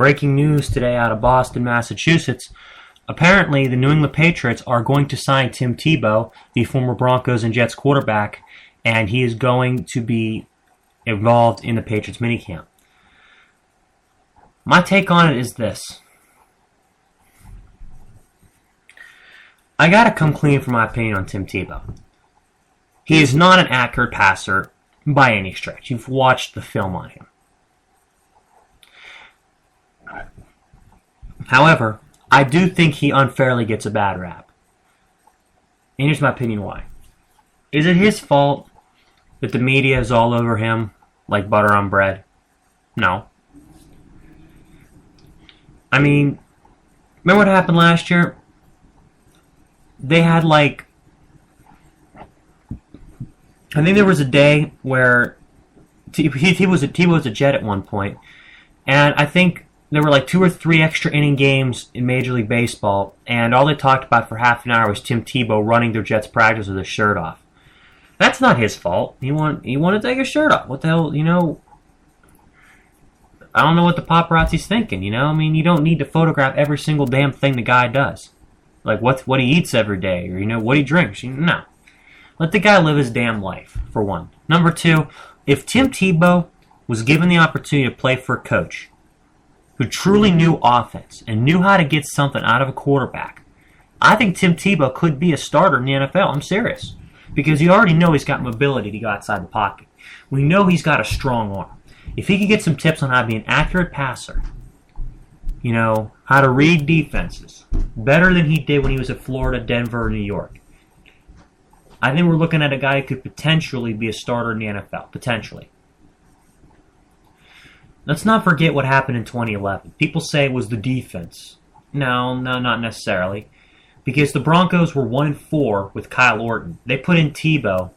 Breaking news today out of Boston, Massachusetts. Apparently, the New England Patriots are going to sign Tim Tebow, the former Broncos and Jets quarterback, and he is going to be involved in the Patriots minicamp. My take on it is this. I gotta come clean for my opinion on Tim Tebow. He is not an accurate passer by any stretch. You've watched the film on him. However, I do think he unfairly gets a bad rap. And here's my opinion why. Is it his fault that the media is all over him like butter on bread? No. I mean, remember what happened last year? They had I think there was a day where he was a Jet at one point, and I think there were 2 or 3 extra inning games in Major League Baseball, and all they talked about for half an hour was Tim Tebow running their Jets practice with his shirt off. That's not his fault. He wanted to take his shirt off. What the hell, I don't know what the paparazzi's thinking, I mean, you don't need to photograph every single damn thing the guy does. Like what he eats every day, or what he drinks. No. Let the guy live his damn life, for one. Number 2, if Tim Tebow was given the opportunity to play for a coach who truly knew offense and knew how to get something out of a quarterback, I think Tim Tebow could be a starter in the NFL. I'm serious. Because you already know he's got mobility to go outside the pocket. We know he's got a strong arm. If he could get some tips on how to be an accurate passer, how to read defenses, better than he did when he was at Florida, Denver, or New York, I think we're looking at a guy who could potentially be a starter in the NFL. Potentially. Let's not forget what happened in 2011. People say it was the defense. No, not necessarily. Because the Broncos were 1-4 with Kyle Orton. They put in Tebow.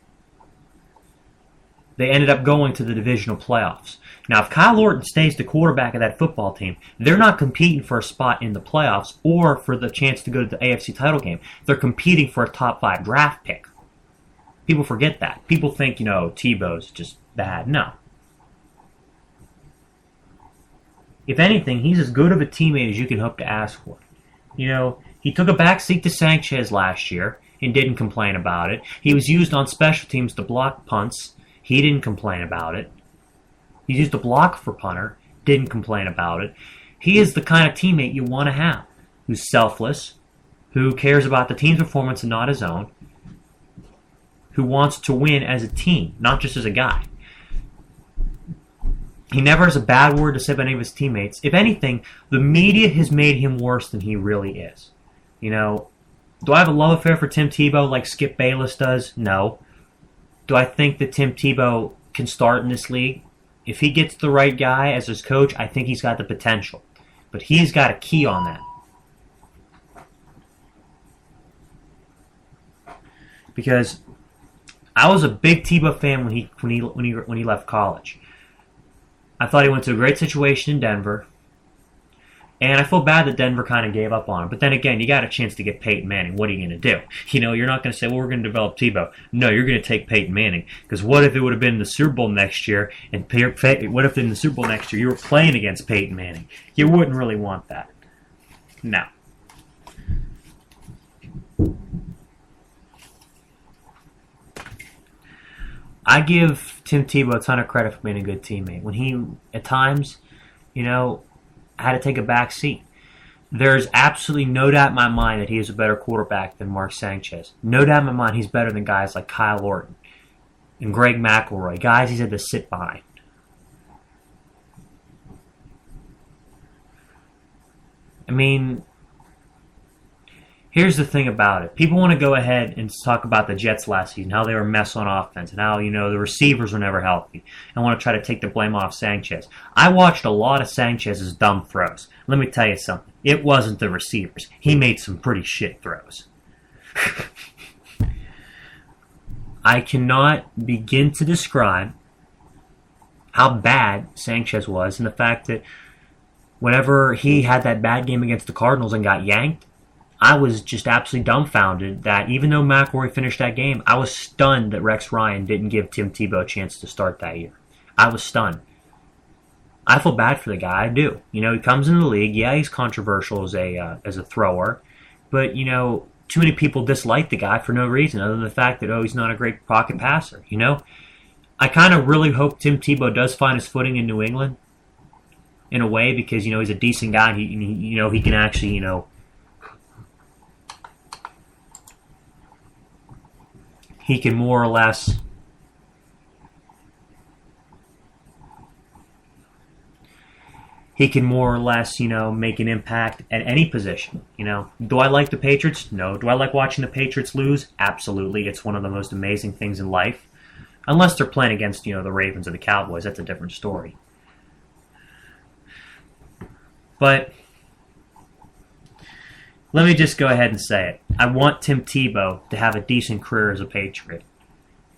They ended up going to the divisional playoffs. Now, if Kyle Orton stays the quarterback of that football team, they're not competing for a spot in the playoffs or for the chance to go to the AFC title game. They're competing for a top 5 draft pick. People forget that. People think, Tebow's just bad. No. If anything, he's as good of a teammate as you can hope to ask for. He took a backseat to Sanchez last year and didn't complain about it. He was used on special teams to block punts. He didn't complain about it. He used to block for punter. Didn't complain about it. He is the kind of teammate you want to have, who's selfless, who cares about the team's performance and not his own, who wants to win as a team, not just as a guy. He never has a bad word to say about any of his teammates. If anything, the media has made him worse than he really is. Do I have a love affair for Tim Tebow like Skip Bayless does? No. Do I think that Tim Tebow can start in this league? If he gets the right guy as his coach, I think he's got the potential. But he's got a key on that. Because I was a big Tebow fan when he left college. I thought he went to a great situation in Denver. And I feel bad that Denver kind of gave up on him. But then again, you got a chance to get Peyton Manning. What are you going to do? You're not going to say, well, we're going to develop Tebow. No, you're going to take Peyton Manning. Because what if it would have been in the Super Bowl next year, and what if in the Super Bowl next year you were playing against Peyton Manning? You wouldn't really want that. No. I give Tim Tebow a ton of credit for being a good teammate. When he, at times, had to take a back seat. There's absolutely no doubt in my mind that he is a better quarterback than Mark Sanchez. No doubt in my mind he's better than guys like Kyle Orton and Greg McElroy, guys he's had to sit behind. I mean, here's the thing about it. People want to go ahead and talk about the Jets last season, how they were a mess on offense, and how, the receivers were never healthy, and want to try to take the blame off Sanchez. I watched a lot of Sanchez's dumb throws. Let me tell you something. It wasn't the receivers. He made some pretty shit throws. I cannot begin to describe how bad Sanchez was, and the fact that whenever he had that bad game against the Cardinals and got yanked, I was just absolutely dumbfounded that even though McElroy finished that game, I was stunned that Rex Ryan didn't give Tim Tebow a chance to start that year. I was stunned. I feel bad for the guy. I do. You know, he comes in the league. Yeah, he's controversial as a thrower, but you know, too many people dislike the guy for no reason other than the fact that he's not a great pocket passer. You know, I kind of really hope Tim Tebow does find his footing in New England in a way because you know he's a decent guy. And he can actually he can more or less. He can more or less, make an impact at any position. Do I like the Patriots? No. Do I like watching the Patriots lose? Absolutely. It's one of the most amazing things in life. Unless they're playing against, the Ravens or the Cowboys. That's a different story. But let me just go ahead and say it. I want Tim Tebow to have a decent career as a Patriot.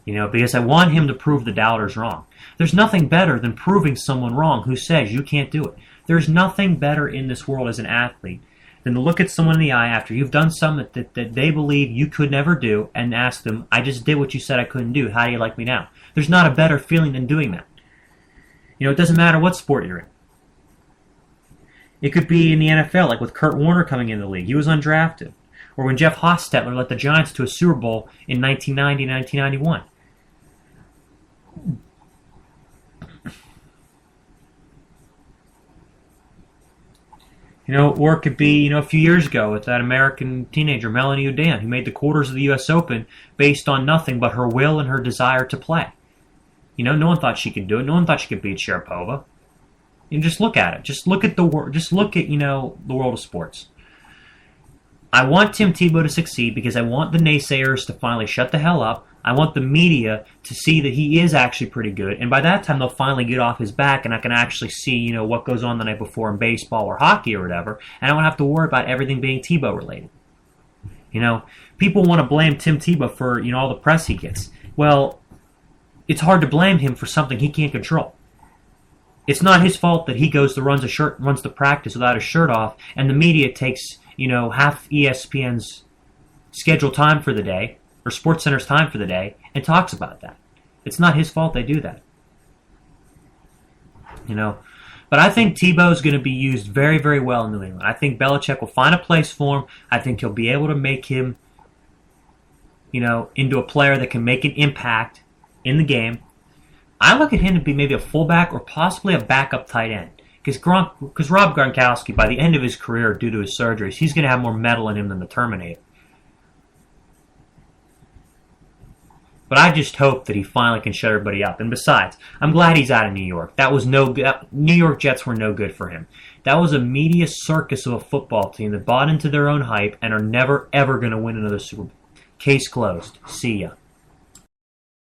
Because I want him to prove the doubters wrong. There's nothing better than proving someone wrong who says you can't do it. There's nothing better in this world as an athlete than to look at someone in the eye after you've done something that they believe you could never do and ask them, I just did what you said I couldn't do. How do you like me now? There's not a better feeling than doing that. It doesn't matter what sport you're in. It could be in the NFL, like with Kurt Warner coming in the league. He was undrafted. Or when Jeff Hostetler led the Giants to a Super Bowl in 1990, 1991. Or it could be, a few years ago with that American teenager, Melanie Oudin, who made the quarters of the U.S. Open based on nothing but her will and her desire to play. No one thought she could do it. No one thought she could beat Sharapova. Just look at it. Just look at the world. Just look at, the world of sports. I want Tim Tebow to succeed because I want the naysayers to finally shut the hell up. I want the media to see that he is actually pretty good. And by that time, they'll finally get off his back and I can actually see, what goes on the night before in baseball or hockey or whatever. And I don't have to worry about everything being Tebow related. People want to blame Tim Tebow for, all the press he gets. Well, it's hard to blame him for something he can't control. It's not his fault that he runs the practice without his shirt off, and the media takes, half ESPN's scheduled time for the day, or SportsCenter's time for the day, and talks about that. It's not his fault they do that. But I think Tebow's going to be used very, very well in New England. I think Belichick will find a place for him. I think he'll be able to make him, into a player that can make an impact in the game. I look at him to be maybe a fullback or possibly a backup tight end. Because Rob Gronkowski, by the end of his career, due to his surgeries, he's going to have more metal in him than the Terminator. But I just hope that he finally can shut everybody up. And besides, I'm glad he's out of New York. New York Jets were no good for him. That was a media circus of a football team that bought into their own hype and are never, ever going to win another Super Bowl. Case closed. See ya.